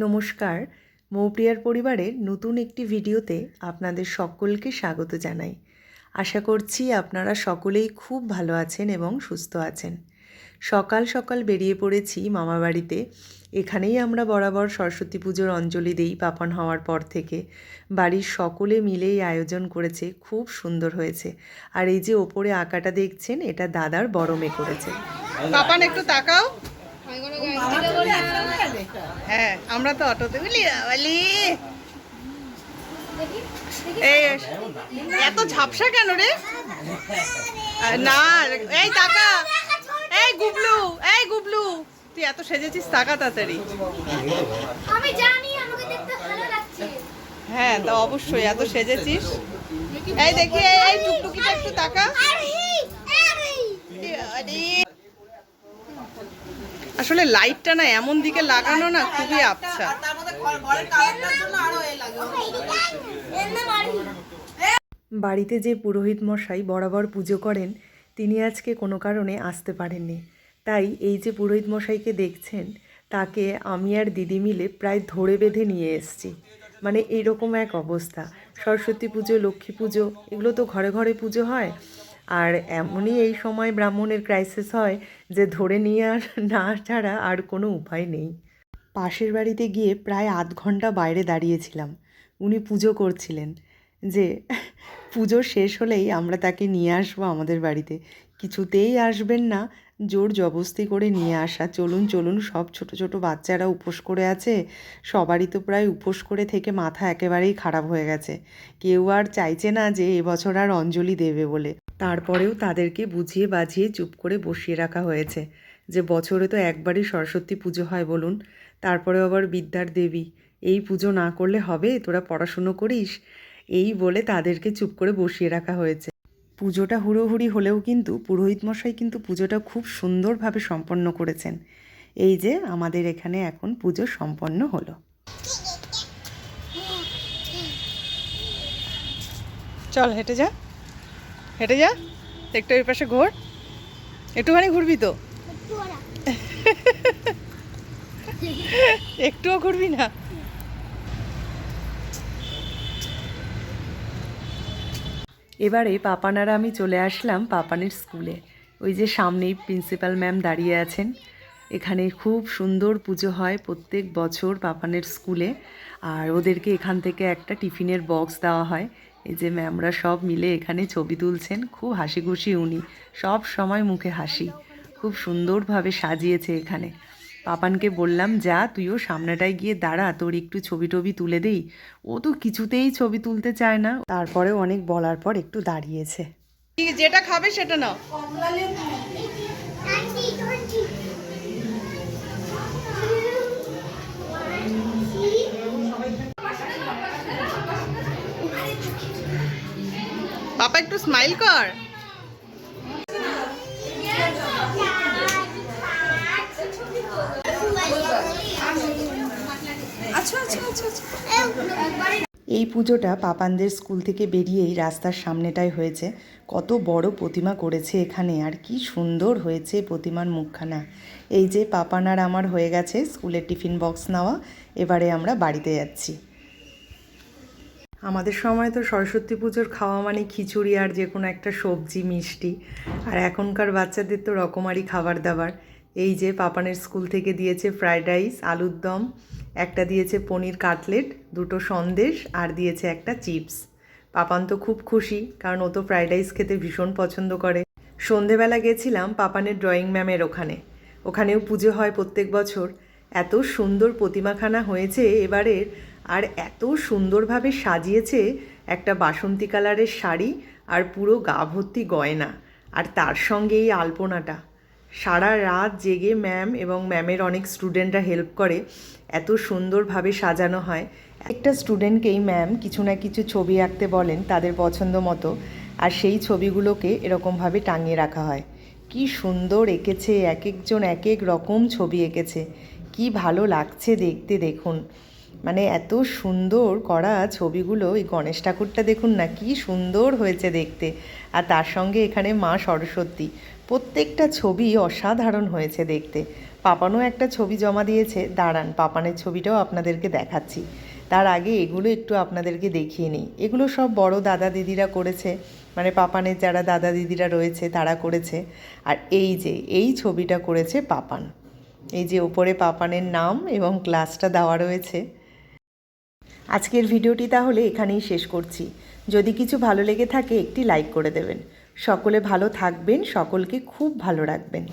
নমস্কার, মৌপ্রিয়ার পরিবারের নতুন একটি ভিডিওতে আপনাদের সকলকে স্বাগত জানাই। আশা করছি আপনারা সকলেই খুব ভালো আছেন এবং সুস্থ আছেন। সকাল সকাল বেরিয়ে পড়েছি মামাবাড়িতে। এখানেই আমরা বরাবর সরস্বতী পুজোর অঞ্জলি দিই পাপন হওয়ার পর থেকে। বাড়ির সকলে মিলেই আয়োজন করেছে, খুব সুন্দর হয়েছে। আর এই যে ওপরে আঁকাটা দেখছেন, এটা দাদার বড় মেয়ে করেছে। পাপান একটু তাকাও। হ্যাঁ, আমরা তো অটোতে বলি এত ঝাপসা কেন রে? না, এই তাকা, এই গুবলু, এই গুবলু, তুই এত সেজেছিস, তাকা তাড়াতাড়ি। আমি জানি আমাকে দেখতে ভালো লাগছে। হ্যাঁ, তা অবশ্যই এত সেজেছিস। এই দেখি, এই টুকটুকিটা একটু তাকা। আসলে লাইটটা না এমন দিকে লাগানো না, খুবই আচ্ছা। বাড়িতে যে পুরোহিত মশাই বরাবর পুজো করেন, তিনি আজকে কোনো কারণে আসতে পারেননি। তাই এই যে পুরোহিত মশাইকে দেখছেন, তাকে আমি আর দিদি মিলে প্রায় ধরে বেঁধে নিয়ে এসেছি। মানে এইরকম এক অবস্থা। সরস্বতী পুজো, লক্ষ্মী পুজো, এগুলো তো ঘরে ঘরে পুজো হয়। আর এমনই এই সময় ব্রাহ্মণের ক্রাইসিস হয় যে ধরে নিয়ে না ছাড়া আর কোনো উপায় নেই। পাশের বাড়িতে গিয়ে প্রায় আধ ঘন্টা বাইরে দাঁড়িয়েছিলাম। উনি পুজো করছিলেন, যে পুজো শেষ হলেই আমরা তাকে নিয়ে আসবো আমাদের বাড়িতে। কিছুতেই আসবেন না, জোর জবস্তি করে নিয়ে আসা। চলুন চলুন, সব ছোট ছোট বাচ্চারা উপোস করে আছে। সবারই তো প্রায় উপোস করে থেকে মাথা একেবারেই খারাপ হয়ে গেছে। কেউ আর চাইছে না যে এবছর আর অঞ্জলি দেবে বলে। তারপরেও তাদেরকে বুঝিয়ে বাঝিয়ে চুপ করে বসিয়ে রাখা হয়েছে, যে বছরে তো একবারই সরস্বতী পুজো হয় বলুন, তারপরে আবার বিদ্যার দেবী, এই পুজো না করলে হবে? তোরা পড়াশুনো করিস, এই বলে তাদেরকে চুপ করে বসিয়ে রাখা হয়েছে। পুজোটা হুড়োহুড়ি হলেও কিন্তু পুরোহিত মশাই কিন্তু পুজোটা খুব সুন্দরভাবে সম্পন্ন করেছেন। এই যে আমাদের এখানে এখন পুজো সম্পন্ন হলো। চল হেঁটে যা, হেঁটে যা, একটু এই পাশে ঘোর, একটুখানি ঘুরবি তো? একটুও ঘুরবি না? এবারে পাপান আর আমি চলে আসলাম পাপানের স্কুলে। ওই যে সামনেই প্রিন্সিপাল ম্যাম দাঁড়িয়ে আছেন। এখানে খুব সুন্দর পুজো হয় প্রত্যেক বছর পাপানের স্কুলে। আর ওদেরকে এখান থেকে একটা টিফিনের বক্স দেওয়া হয়। এই যে ম্যামরা সব মিলে এখানে ছবি তুলছেন। খুব হাসি খুশি উনি, সব সময় মুখে হাসি। খুব সুন্দরভাবে সাজিয়েছে এখানে। পাপানকে বললাম, যা তুইও সামনেটায় গিয়ে দাঁড়া, তোর একটু ছবি টবি তুলে দেই। ও তো কিছুতেই ছবি তুলতে চায় না। তারপরে অনেক বলার পর একটু দাঁড়িয়েছে। যেটা খাবে সেটা নাও। পাপা একটু স্মাইল কর। এই পুজোটা পাপানদের স্কুল থেকে বেরিয়েই রাস্তার সামনেটায় হয়েছে। কত বড় প্রতিমা করেছে এখানে, আর কি সুন্দর হয়েছে প্রতিমার মুখখানা। এই যে পাপান আর আমার হয়ে গেছে স্কুলের টিফিন বক্স নেওয়া। এবারে আমরা বাড়িতে যাচ্ছি। আমাদের সময় তো সরস্বতী পুজোর খাওয়া মানে খিচুড়ি আর যে কোনো একটা সবজি মিষ্টি। আর এখনকার বাচ্চাদের তো রকমারি খাবার দাবার। এই যে পাপানের স্কুল থেকে দিয়েছে ফ্রায়েড রাইস, আলুর দম, একটা দিয়েছে পনির কাটলেট, দুটো সন্দেশ, আর দিয়েছে একটা চিপস। পাপান তো খুব খুশি, কারণ ও তো ফ্রায়েড রাইস খেতে ভীষণ পছন্দ করে। সন্ধেবেলা গেছিলাম পাপানের ড্রয়িং ম্যামের ওখানেও পুজো হয় প্রত্যেক বছর। এত সুন্দর প্রতিমাখানা হয়েছে এবারের, আর এত সুন্দরভাবে সাজিয়েছে। একটা বাসন্তী কালারের শাড়ি আর পুরো গা ভর্তি গয়না, আর তার সঙ্গে এই আলপনাটা। সারা রাত জেগে ম্যাম এবং ম্যামের অনেক স্টুডেন্টরা হেল্প করে, এত সুন্দরভাবে সাজানো হয়। একটা স্টুডেন্টকেই ম্যাম কিছু না কিছু ছবি আঁকতে বলেন তাদের পছন্দ মতো, আর সেই ছবিগুলোকে এরকমভাবে টাঙিয়ে রাখা হয়। কি সুন্দর এঁকেছে, এক একজন এক এক রকম ছবি এঁকেছে। কি ভালো লাগছে দেখতে, দেখুন। মানে এত সুন্দর করা ছবিগুলো। এই গণেশ ঠাকুরটা দেখুন না, কি সুন্দর হয়েছে দেখতে। আর তার সঙ্গে এখানে মা সরস্বতী, প্রত্যেকটা ছবি অসাধারণ হয়েছে দেখতে। পাপানও একটা ছবি জমা দিয়েছে, দাঁড়ান পাপানের ছবিটাও আপনাদেরকে দেখাচ্ছি। তার আগে এগুলো একটু আপনাদেরকে দেখিয়ে নিই। এগুলো সব বড় দাদা দিদিরা করেছে, মানে পাপানের যারা দাদা দিদিরা রয়েছে তারা করেছে। আর এই যে এই ছবিটা করেছে পাপান, এই যে ওপরে পাপানের নাম এবং ক্লাসটা দেওয়া রয়েছে। আজকের ভিডিওটি তাহলে এখানেই শেষ করছি। যদি কিছু ভালো লেগে থাকে একটি লাইক করে দেবেন। সকলে ভালো থাকবেন, সকলকে খুব ভালো রাখবেন।